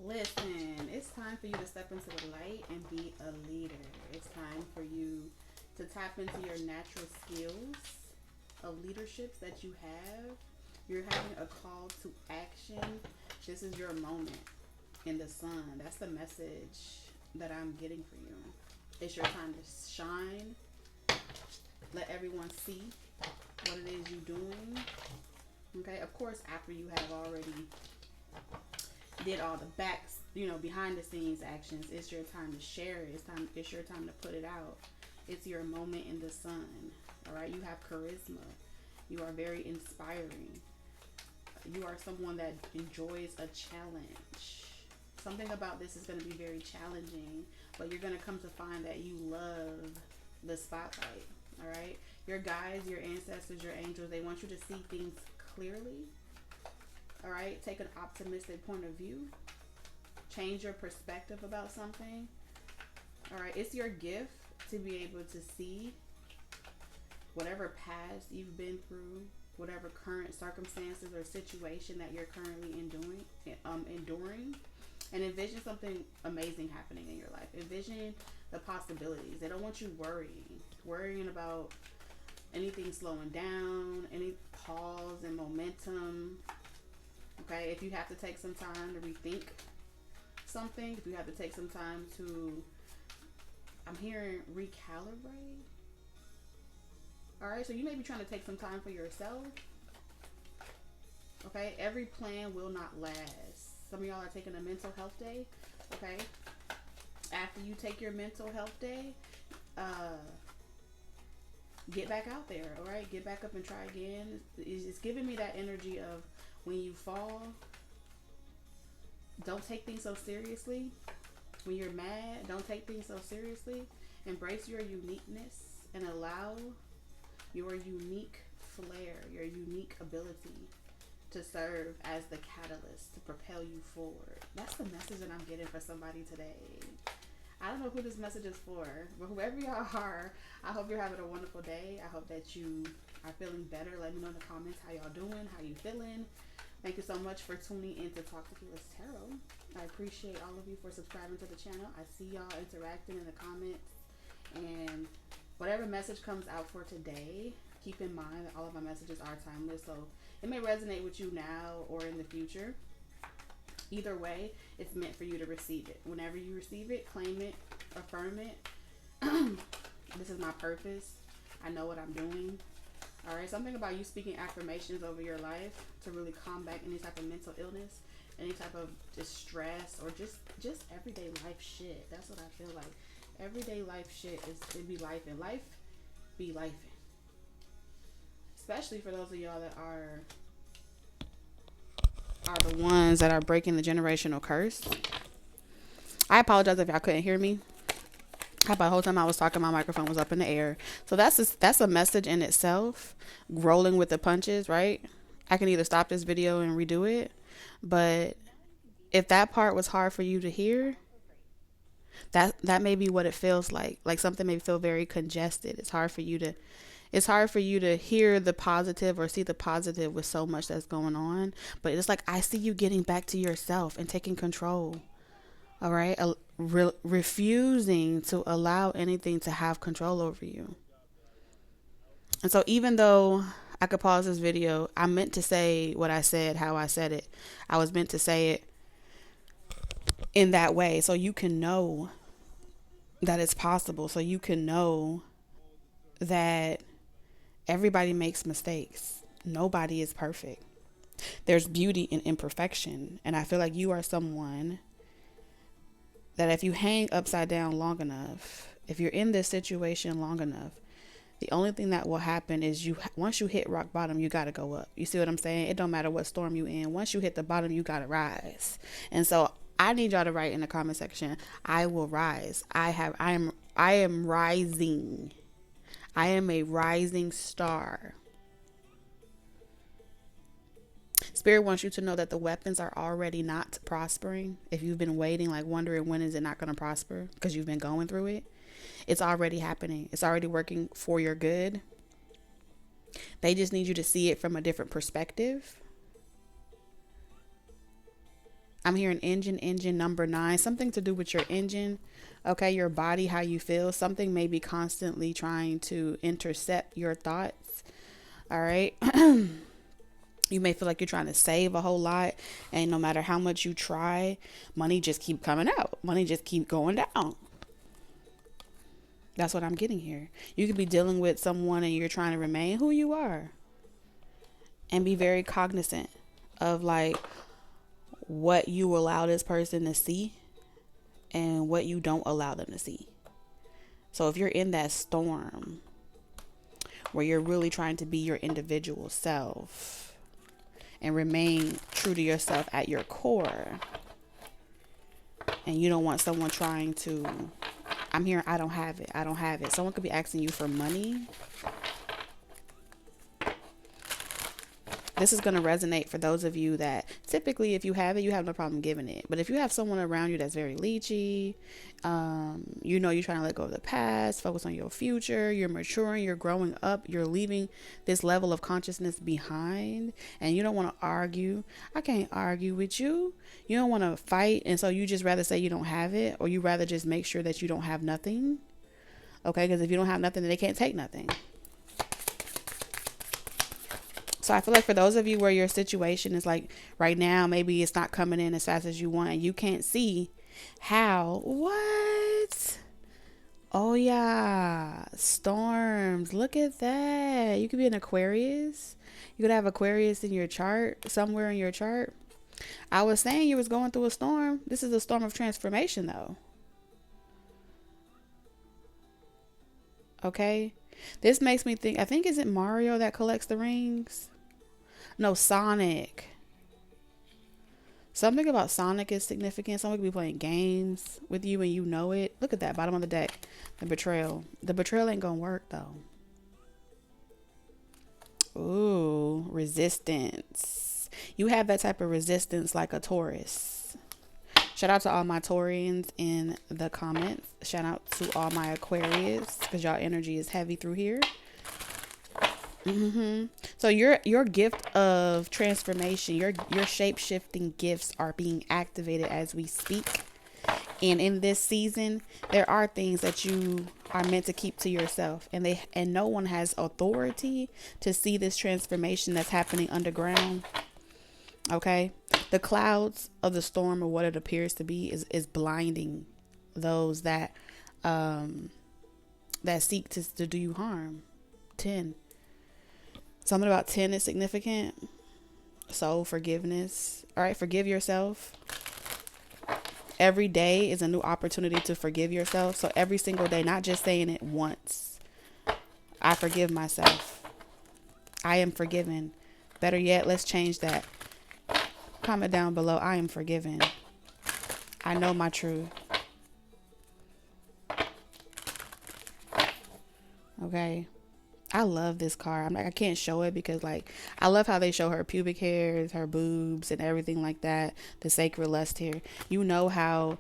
Listen, it's time for you to step into the light and be a leader. It's time for you to tap into your natural skills of leaderships that you have. You're having a call to action. This is your moment in the sun. That's the message that I'm getting for you. It's your time to shine. Let everyone see what it is you're doing. Okay, of course, after you have already did all the backs, behind the scenes actions, it's your time to share it. It's your time to put it out. It's your moment in the sun. All right, you have charisma. You are very inspiring. You are someone that enjoys a challenge. Something about this is going to be very challenging, but you're going to come to find that you love the spotlight. All right, your guides, your ancestors, your angels, they want you to see things clearly. All right, take an optimistic point of view. Change your perspective about something. All right, it's your gift to be able to see whatever past you've been through, whatever current circumstances or situation that you're currently enduring, and envision something amazing happening in your life. Envision the possibilities. They don't want you worrying about anything slowing down, any pause and momentum. Okay, if you have to take some time to rethink something, if you have to take some time to, I'm hearing recalibrate. All right, so you may be trying to take some time for yourself. Okay, every plan will not last. Some of y'all are taking a mental health day. Okay, after you take your mental health day, get back out there. All right, get back up and try again. It's giving me that energy of when you fall, don't take things so seriously. When you're mad, don't take things so seriously. Embrace your uniqueness and allow your unique flair, your unique ability to serve as the catalyst to propel you forward. That's the message that I'm getting for somebody today. I don't know who this message is for, but whoever y'all are, I hope you're having a wonderful day. I hope that you are feeling better. Let me know in the comments how y'all doing, how you feeling. Thank you so much for tuning in to Talk Tequilah's Tarot. I appreciate all of you for subscribing to the channel. I see y'all interacting in the comments. And whatever message comes out for today, keep in mind that all of my messages are timeless. So it may resonate with you now or in the future. Either way, it's meant for you to receive it. Whenever you receive it, claim it, affirm it. This is my purpose. I know what I'm doing. All right, something about you speaking affirmations over your life to really combat any type of mental illness, any type of distress, or just everyday life shit. That's what I feel like. Everyday life shit it be life, and life be life. Especially for those of y'all that are the ones that are breaking the generational curse. I apologize if y'all couldn't hear me. How about the whole time I was talking, my microphone was up in the air. So that's a message in itself. Rolling with the punches, right? I can either stop this video and redo it, but if that part was hard for you to hear, that may be what it feels like. Like something may feel very congested. It's hard for you to hear the positive or see the positive with so much that's going on. But it's like I see you getting back to yourself and taking control. All right, refusing to allow anything to have control over you. And so even though I could pause this video, I meant to say what I said, how I said it. I was meant to say it in that way so you can know that it's possible. So you can know that everybody makes mistakes. Nobody is perfect. There's beauty in imperfection. And I feel like you are someone that if you hang upside down long enough, if you're in this situation long enough, the only thing that will happen is once you hit rock bottom, you got to go up. You see what I'm saying? It don't matter what storm you in. Once you hit the bottom, you got to rise. And so I need y'all to write in the comment section, I will rise. I am rising. I am a rising star. Spirit wants you to know that the weapons are already not prospering. If you've been waiting, like wondering when is it not going to prosper because you've been going through it, it's already happening. It's already working for your good. They just need you to see it from a different perspective. I'm hearing engine number 9, something to do with your engine. Okay, your body, how you feel. Something may be constantly trying to intercept your thoughts. All right. You may feel like you're trying to save a whole lot, and no matter how much you try, money just keep coming out. Money just keep going down. That's what I'm getting here. You could be dealing with someone and you're trying to remain who you are, and be very cognizant of like what you allow this person to see and what you don't allow them to see. So if you're in that storm where you're really trying to be your individual self and remain true to yourself at your core, and you don't want someone trying to, I'm hearing, I don't have it. I don't have it. Someone could be asking you for money. This is going to resonate for those of you that typically, if you have it, you have no problem giving it. But if you have someone around you that's very leechy, you know, you're trying to let go of the past, focus on your future, you're maturing, you're growing up, you're leaving this level of consciousness behind, and you don't want to argue. I can't argue with you. You don't want to fight. And so you just rather say you don't have it, or you rather just make sure that you don't have nothing. Okay. Because if you don't have nothing, then they can't take nothing. So I feel like for those of you where your situation is like right now, maybe it's not coming in as fast as you want, and you can't see how, what? Oh yeah, storms. Look at that. You could be an Aquarius. You could have Aquarius in your chart, somewhere in your chart. I was saying you was going through a storm. This is a storm of transformation though. Okay. This makes me think, I think, is it Mario that collects the rings? No, Sonic. Something about Sonic is significant. Someone could be playing games with you and you know it. Look at that, bottom of the deck. The betrayal. The betrayal ain't gonna work though. Ooh, resistance. You have that type of resistance like a Taurus. Shout out to all my Taurians in the comments. Shout out to all my Aquarius, because y'all energy is heavy through here. So your gift of transformation, your shape-shifting gifts are being activated as we speak. And in this season, there are things that you are meant to keep to yourself, and no one has authority to see this transformation that's happening underground. Okay, the clouds of the storm, or what it appears to be, is blinding those that seek to do you harm. 10. Something about 10 is significant. So forgiveness. All right, forgive yourself. Every day is a new opportunity to forgive yourself. So every single day, not just saying it once. I forgive myself. I am forgiven. Better yet, let's change that. Comment down below. I am forgiven. I know my truth. Okay. I love this card. I'm like, I can't show it because like, I love how they show her pubic hairs, her boobs and everything like that. The sacred lust here. You know how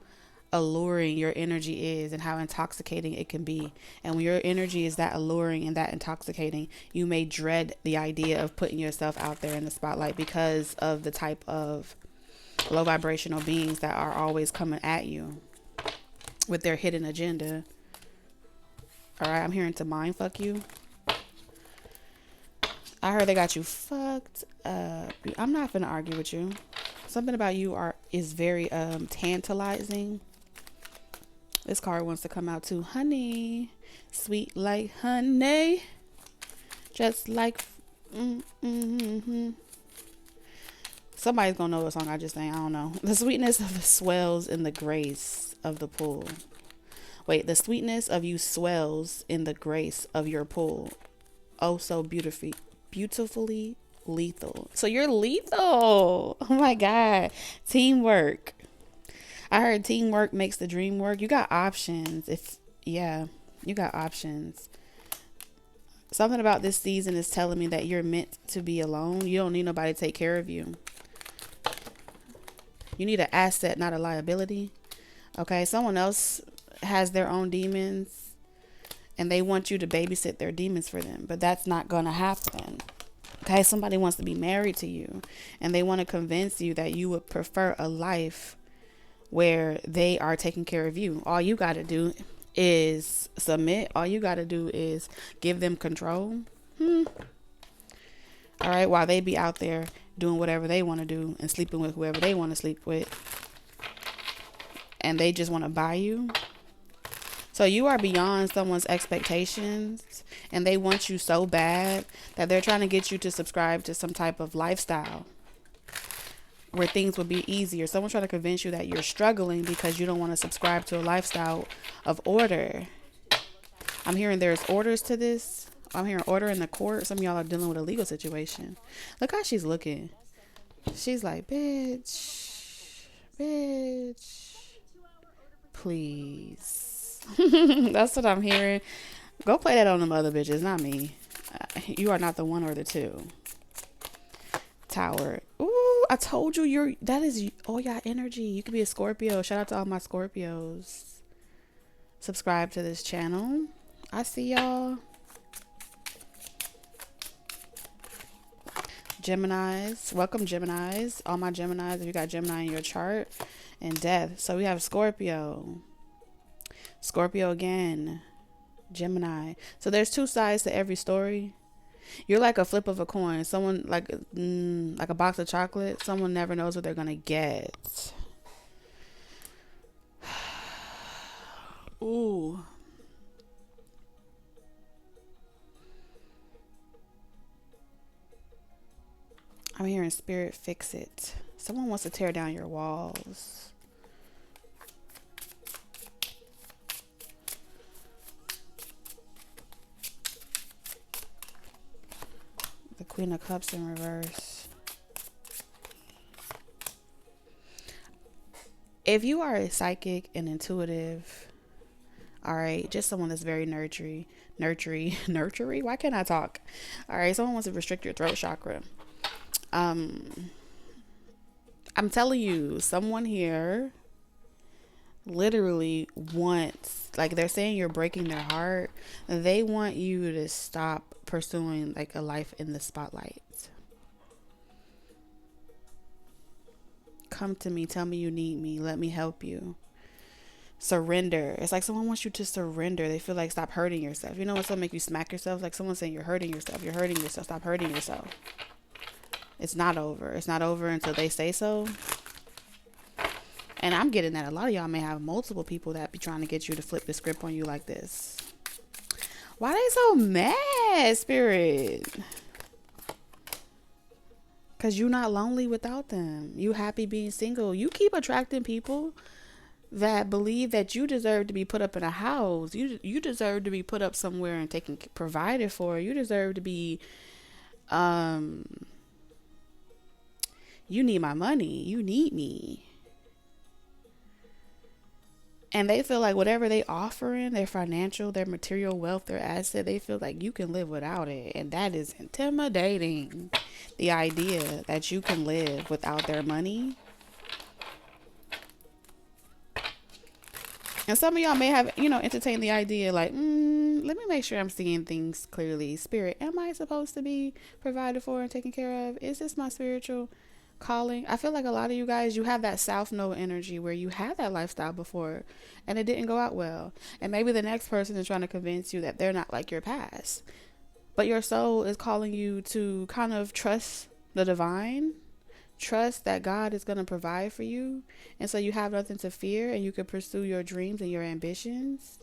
alluring your energy is and how intoxicating it can be. And when your energy is that alluring and that intoxicating, you may dread the idea of putting yourself out there in the spotlight because of the type of low vibrational beings that are always coming at you with their hidden agenda. All right, I'm hearing to mind fuck you. I heard they got you fucked up. I'm not gonna argue with you. Something about you is very tantalizing. This card wants to come out too. Honey, sweet like honey, just like Somebody's gonna know the song I just sang. I don't know. The sweetness of the swells in the grace of the pool. Wait, the sweetness of you swells in the grace of your pool. Oh, so beautifully lethal. So you're lethal. Oh my God. Teamwork. I heard teamwork makes the dream work. You got options. You got options. Something about this season is telling me that you're meant to be alone. You don't need nobody to take care of you. You need an asset, not a liability. Okay. Someone else has their own demons and they want you to babysit their demons for them, but that's not going to happen. Okay, somebody wants to be married to you, and they want to convince you that you would prefer a life where they are taking care of you. All you got to do is submit. All you got to do is give them control. All right, while they be out there doing whatever they want to do and sleeping with whoever they want to sleep with, and they just want to buy you. So you are beyond someone's expectations, and they want you so bad that they're trying to get you to subscribe to some type of lifestyle where things will be easier. Someone's trying to convince you that you're struggling because you don't want to subscribe to a lifestyle of order. I'm hearing there's orders to this. I'm hearing order in the court. Some of y'all are dealing with a legal situation. Look how she's looking. She's like, bitch, please. That's what I'm hearing. Go play that on them other bitches, not me. You are not the one or the two. Tower. Ooh, I told you that is all y'all energy. You could be a Scorpio. Shout out to all my Scorpios. Subscribe to this channel. I see y'all. Geminis. Welcome, Geminis. All my Geminis, if you got Gemini in your chart. And death. So we have Scorpio. Scorpio again. Gemini. So there's two sides to every story. You're like a flip of a coin. Someone like a box of chocolate. Someone never knows what they're gonna get. Ooh. I'm hearing spirit fix it. Someone wants to tear down your walls. The Queen of Cups in reverse. If you are a psychic and intuitive, all right, just someone that's very nurturing. Why can't I talk? All right, someone wants to restrict your throat chakra. I'm telling you, someone here literally wants, like they're saying you're breaking their heart. They want you to stop pursuing like a life in the spotlight. Come to me, tell me you need me, let me help you. Surrender. It's like someone wants you to surrender. They feel like stop hurting yourself. You know when someone make you smack yourself? Like someone saying you're hurting yourself, stop hurting yourself. It's not over. It's not over until they say so. And I'm getting that a lot of y'all may have multiple people that be trying to get you to flip the script on you like this. Why they so mad, Spirit? Because you're not lonely without them. You happy being single. You keep attracting people that believe that you deserve to be put up in a house. You deserve to be put up somewhere and provided for. You deserve to be... You need my money. You need me. And they feel like whatever they offering, their financial, their material wealth, their asset, they feel like you can live without it. And that is intimidating. The idea that you can live without their money. And some of y'all may have, entertained the idea like, let me make sure I'm seeing things clearly. Spirit, am I supposed to be provided for and taken care of? Is this my spiritual calling? I feel like a lot of you guys, you have that South Node energy where you had that lifestyle before and it didn't go out well. And maybe the next person is trying to convince you that they're not like your past. But your soul is calling you to kind of trust the divine. Trust that God is going to provide for you. And so you have nothing to fear and you can pursue your dreams and your ambitions.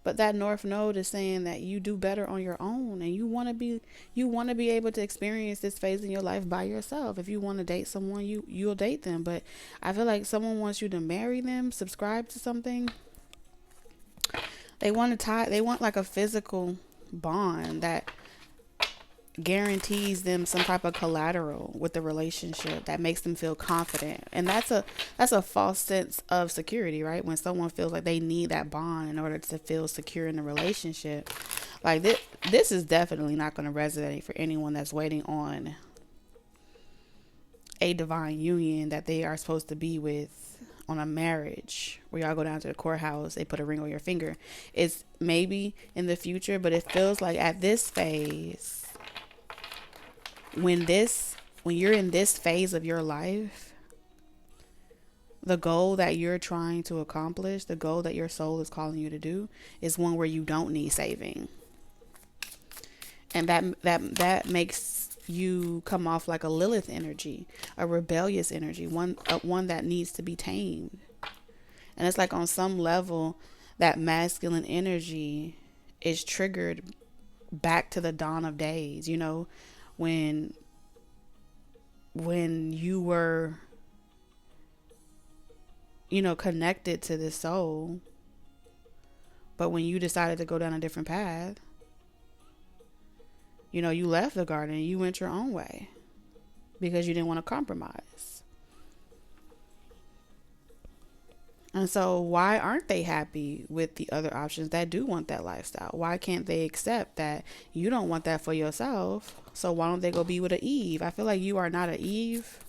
But that North Node is saying that you do better on your own and you want to be able to experience this phase in your life by yourself. If you want to date someone, you'll date them. But I feel like someone wants you to marry them, subscribe to something. They want like a physical bond that guarantees them some type of collateral with the relationship that makes them feel confident. And that's a false sense of security, right? When someone feels like they need that bond in order to feel secure in the relationship. Like this is definitely not going to resonate for anyone that's waiting on a divine union that they are supposed to be with on a marriage where y'all go down to the courthouse, they put a ring on your finger. It's maybe in the future, but it feels like at this phase when you're in this phase of your life, the goal that you're trying to accomplish, the goal that your soul is calling you to do, is one where you don't need saving. And that makes you come off like a Lilith energy, a rebellious energy, one that needs to be tamed. And it's like on some level that masculine energy is triggered back to the dawn of days, you know, when you were, you know, connected to this soul, but when you decided to go down a different path, you know, you left the garden and you went your own way because you didn't want to compromise. And so why aren't they happy with the other options that do want that lifestyle? Why can't they accept that you don't want that for yourself? So why don't they go be with an Eve? I feel like you are not an Eve.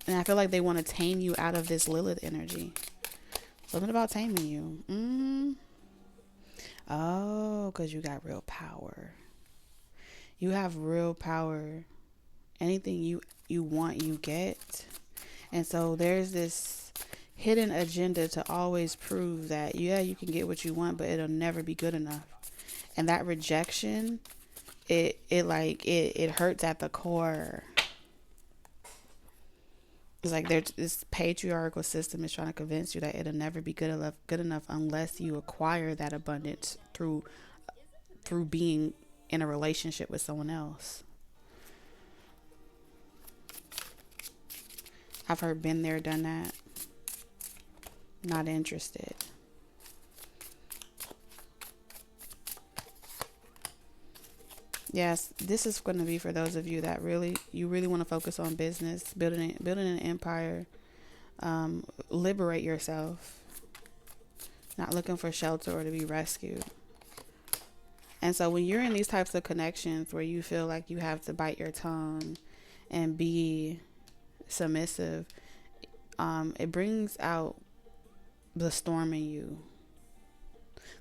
And I feel like they want to tame you out of this Lilith energy. Something about taming you. Oh, because you got real power. You have real power. Anything you want, you get. And so there's this hidden agenda to always prove that, yeah, you can get what you want, but it'll never be good enough. And that rejection, it hurts at the core. It's like there's this patriarchal system is trying to convince you that it'll never be good enough unless you acquire that abundance through being in a relationship with someone else. I've heard been there, done that. Not interested. Yes, this is going to be for those of you that really want to focus on business, building an empire, liberate yourself, not looking for shelter or to be rescued. And so when you're in these types of connections where you feel like you have to bite your tongue and be submissive, it brings out the storm in you,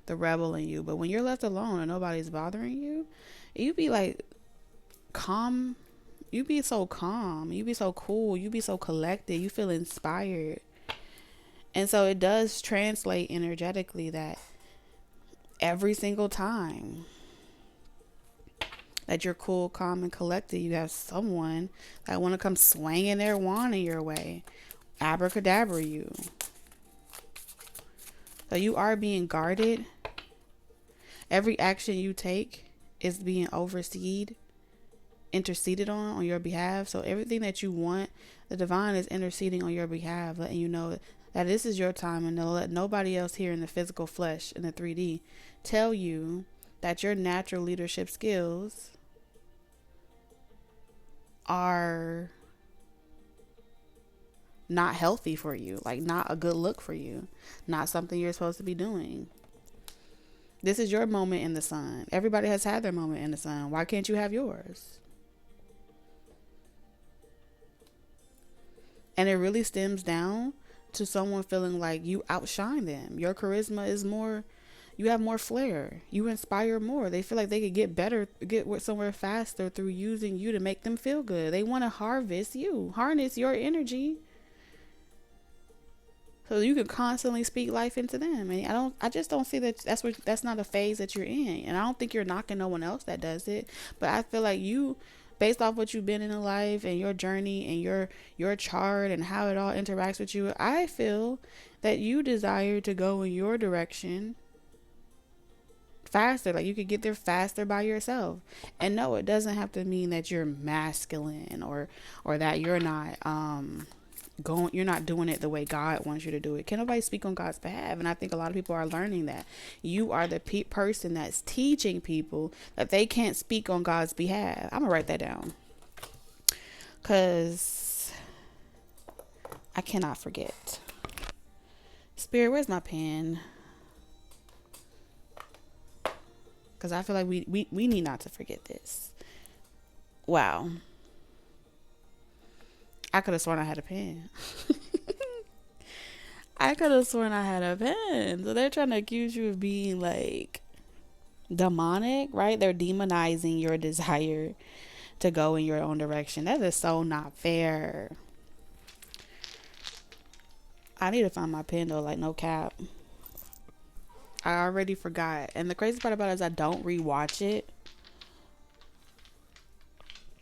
the rebel in you. But when you're left alone and nobody's bothering you, you be like calm. You be so calm. You be so cool. You be so collected. You feel inspired. And so it does translate energetically that every single time that you're cool, calm, and collected, you have someone that want to come swinging their wand in your way, abracadabra you. So you are being guarded. Every action you take is being interceded on your behalf. So everything that you want, the divine is interceding on your behalf, letting you know that this is your time, and they'll let nobody else here in the physical flesh, in the 3D, tell you that your natural leadership skills are not healthy for you, like not a good look for you, not something you're supposed to be doing. This is your moment in the sun. Everybody has had their moment in the sun. Why can't you have yours? And it really stems down to someone feeling like you outshine them. Your charisma is more, you have more flair. You inspire more. They feel like they could get better, get somewhere faster through using you to make them feel good. They want to harness your energy, so you can constantly speak life into them. And I just don't see that that's not a phase that you're in. And I don't think you're knocking no one else that does it. But I feel like you, based off what you've been in life and your journey and your chart and how it all interacts with you, I feel that you desire to go in your direction faster. Like you could get there faster by yourself. And no, it doesn't have to mean that you're masculine or that you're not you're not doing it the way God wants you to do it. Can nobody speak on God's behalf? And I think a lot of people are learning that you are the person that's teaching people that they can't speak on God's behalf. I'm gonna write that down because I cannot forget. Spirit, where's my pen? Because I feel like we need not to forget this. Wow. I could have sworn I had a pen. I could have sworn I had a pen. So they're trying to accuse you of being like demonic, right? They're demonizing your desire to go in your own direction. That is so not fair. I need to find my pen though, like no cap. I already forgot. And the crazy part about it is I don't rewatch it.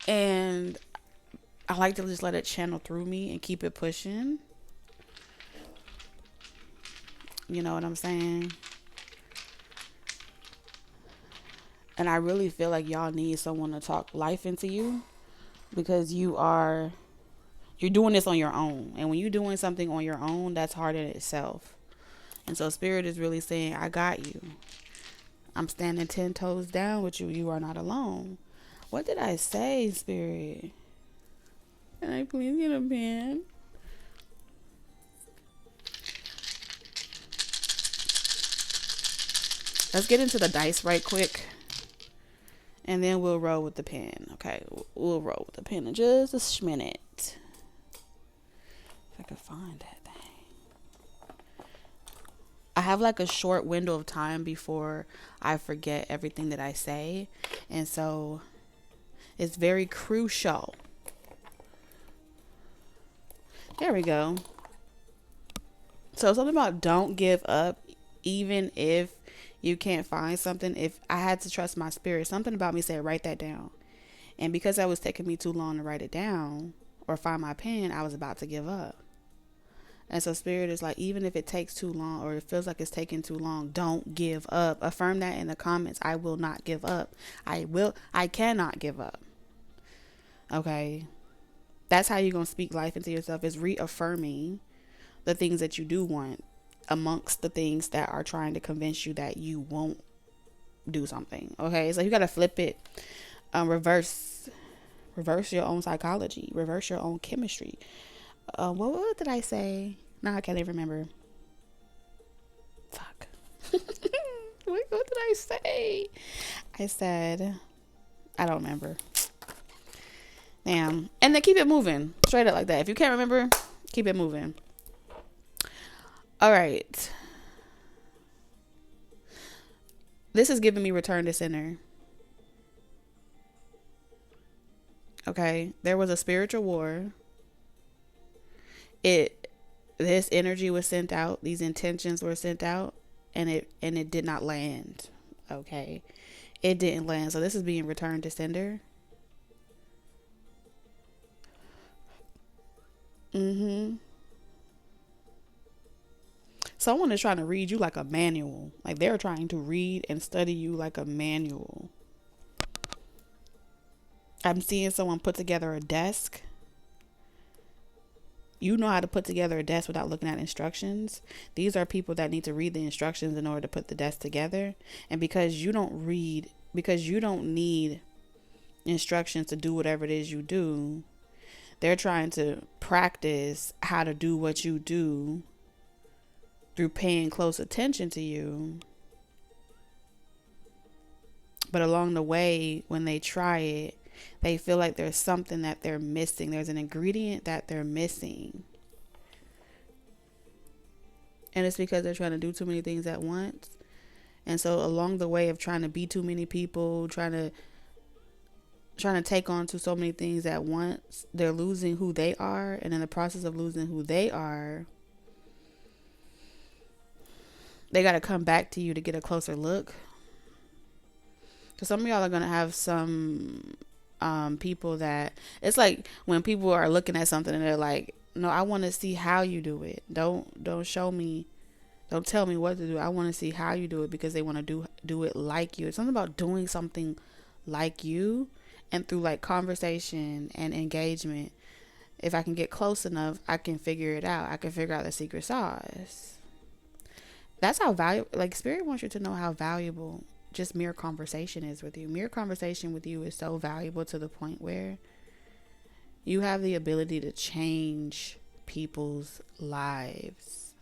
And I like to just let it channel through me and keep it pushing. You know what I'm saying? And I really feel like y'all need someone to talk life into you, because you're doing this on your own. And when you're doing something on your own, that's hard in itself. And so Spirit is really saying, I got you. I'm standing 10 toes down with you. You are not alone. What did I say, Spirit? Can I please get a pen? Let's get into the dice right quick. And then we'll roll with the pen. Okay, we'll roll with the pen in just a minute. If I can find that thing. I have like a short window of time before I forget everything that I say. And so it's very crucial. There we go. So something about don't give up, even if you can't find something. If I had to trust my spirit, something about me said, write that down. And because that was taking me too long to write it down or find my pen, I was about to give up. And so Spirit is like, even if it takes too long or it feels like it's taking too long, don't give up. Affirm that in the comments. I will not give up. I cannot give up. Okay. That's how you're going to speak life into yourself, is reaffirming the things that you do want amongst the things that are trying to convince you that you won't do something. Okay. So you got to flip it, reverse your own psychology, reverse your own chemistry. What did I say? No, I can't even remember. Fuck. What did I say? I said, I don't remember. Damn. And then keep it moving. Straight up like that. If you can't remember, keep it moving. All right. This is giving me return to center. Okay. There was a spiritual war. This energy was sent out. These intentions were sent out, and it did not land. Okay. It didn't land. So this is being returned to sender. Someone is trying to read you like a manual. Like they're trying to read and study you like a manual. I'm seeing someone put together a desk. You know how to put together a desk without looking at instructions. These are people that need to read the instructions in order to put the desk together. And because you don't need instructions to do whatever it is you do, they're trying to practice how to do what you do through paying close attention to you. But along the way, when they try it, they feel like there's something that they're missing. There's an ingredient that they're missing. And it's because they're trying to do too many things at once. And so along the way of trying to be too many people, trying to take on to so many things at once, they're losing who they are. And in the process of losing who they are, they got to come back to you to get a closer look. Because some of y'all are going to have some people that, it's like when people are looking at something and they're like, no, I want to see how you do it. Don't show me, don't tell me what to do. I want to see how you do it, because they want to do it like you. It's something about doing something like you, and through like conversation and engagement, if I can get close enough, I can figure it out. I can figure out the secret sauce. That's how valuable, like Spirit wants you to know how valuable just mere conversation is with you. Mere conversation with you is so valuable to the point where you have the ability to change people's lives.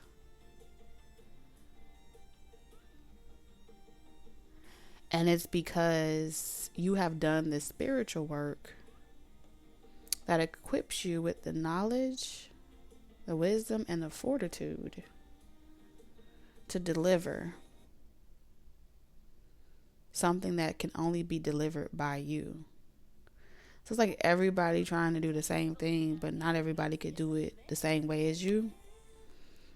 And it's because you have done the spiritual work that equips you with the knowledge, the wisdom, and the fortitude to deliver. something that can only be delivered by you. So it's like everybody trying to do the same thing, but not everybody could do it the same way as you.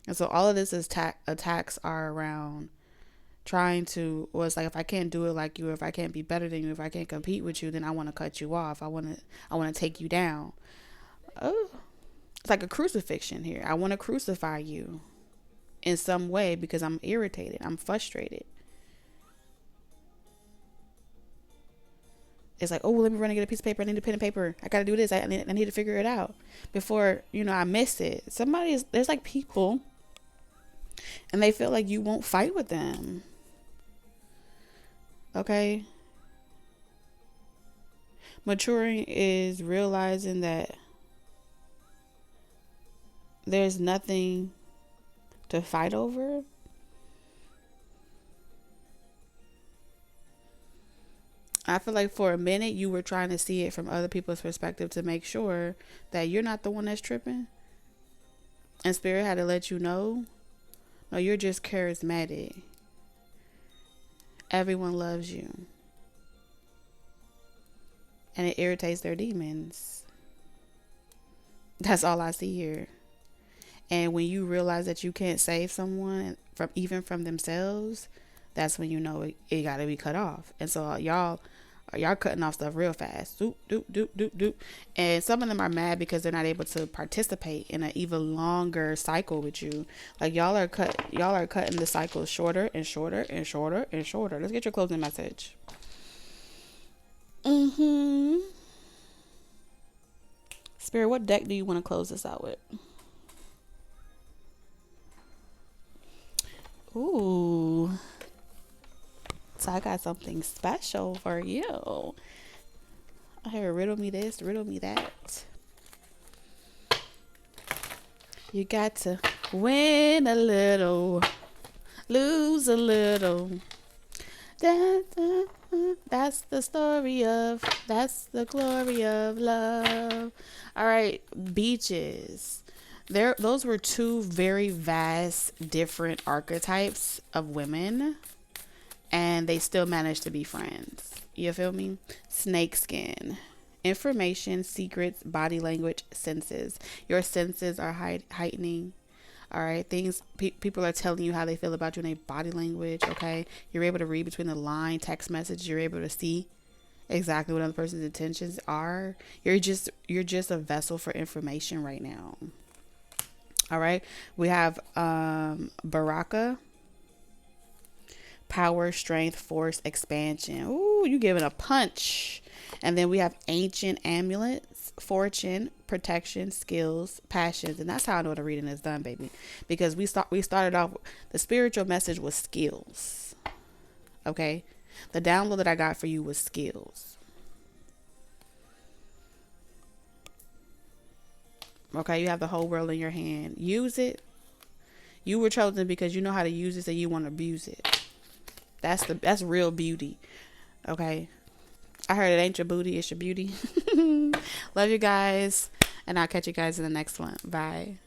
And so all of this is attacks are around trying to, or it's like, if I can't do it like you, or if I can't be better than you, if I can't compete with you, then I want to cut you off. I want to take you down. Oh, it's like a crucifixion here. I want to crucify you in some way because I'm irritated. I'm frustrated. It's like, oh, let me run and get a piece of paper. I need a pen and paper. I got to do this. I need to figure it out before, I miss it. There's like people, and they feel like you won't fight with them. Okay. Maturing is realizing that there's nothing to fight over. I feel like for a minute you were trying to see it from other people's perspective to make sure that you're not the one that's tripping. And Spirit had to let you know, no, you're just charismatic. Everyone loves you. And it irritates their demons. That's all I see here. And when you realize that you can't save someone from themselves, that's when you know it got to be cut off. And so y'all cutting off stuff real fast. Doop, doop, doop, doop, doop. And some of them are mad because they're not able to participate in an even longer cycle with you. Like y'all are cutting the cycle shorter and shorter and shorter and shorter. Let's get your closing message. Spirit, what deck do you want to close this out with? Ooh. So I got something special for you. I heard riddle me this, riddle me that. You got to win a little, lose a little. That's the glory of love. All right, beaches. Those were two very vast, different archetypes of women. And they still managed to be friends. You feel me? Snakeskin. Information, secrets, body language, senses. Your senses are heightening. All right. People are telling you how they feel about you in their body language. Okay. You're able to read between the line, text message. You're able to see exactly what other person's intentions are. You're just a vessel for information right now. All right. We have Baraka. Power, strength, force, expansion. Ooh, you giving a punch. And then we have ancient amulets, fortune, protection, skills, passions. And that's how I know the reading is done, baby. Because we started off, the spiritual message was skills. Okay? The download that I got for you was skills. Okay? You have the whole world in your hand. Use it. You were chosen because you know how to use it, so you want to abuse it. That's real beauty. Okay. I heard it ain't your booty, it's your beauty. Love you guys. And I'll catch you guys in the next one. Bye.